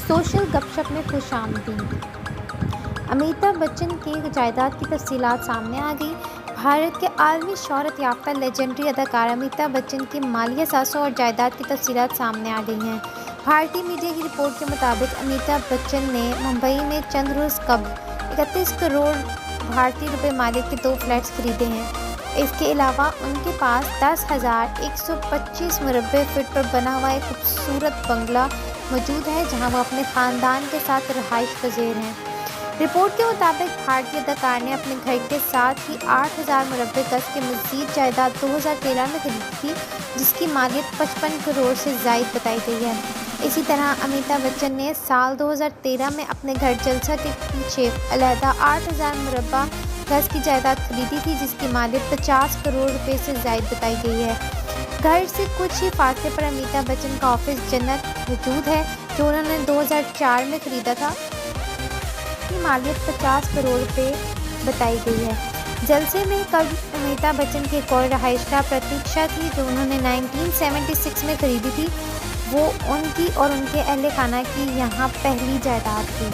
Social गपशप में खुशामदीद। अमिताभ बच्चन की जायदाद की तफसीलात सामने आ गई। भारत के आलमी शोहरत याफ्ता लेजेंडरी अदाकार अमिताभ बच्चन की माली असासों और जायदाद की तफसीलात सामने आ गई हैं। भारतीय मीडिया की रिपोर्ट के मुताबिक अमिताभ बच्चन ने मुंबई में चंद रोज़ कबल 31 करोड़ भारतीय रुपये मालिक के 2 फ्लैट्स खरीदे हैं। इसके अलावा उनके पास 10,125 मुरब्बे फीट पर बना हुआ एक खूबसूरत बंगला मौजूद है, जहां वो अपने ख़ानदान के साथ रहाइश पज़ीर हैं। रिपोर्ट के मुताबिक भारतीय अदाकार ने अपने घर के साथ ही 8,000 मुरब्बे गज की मज़ीद जायदाद 2013 में खरीदी थी, जिसकी मालियत 55 करोड़ से ज़ायद बताई गई है। इसी तरह अमिताभ बच्चन ने साल 2013 में अपने घर जलसा के पीछे अलहदा 8,000 मुरब्बा गज की जायदाद खरीदी थी, जिसकी मालियत 50 करोड़ रुपए से ज़ायद बताई गई है। घर से कुछ ही फासले पर अमिताभ बच्चन का ऑफिस जन्नत मौजूद है, जो उन्होंने 2004 में खरीदा था। इसकी मालियत 50 करोड़ रुपए बताई गई है। जलसे में कल अमिताभ बच्चन की एक और रहायशगाह प्रतीक्षा थी, जो उन्होंने 1976 में खरीदी थी। वो उनकी और उनके अहल खाना की यहाँ पहली जायदाद थी।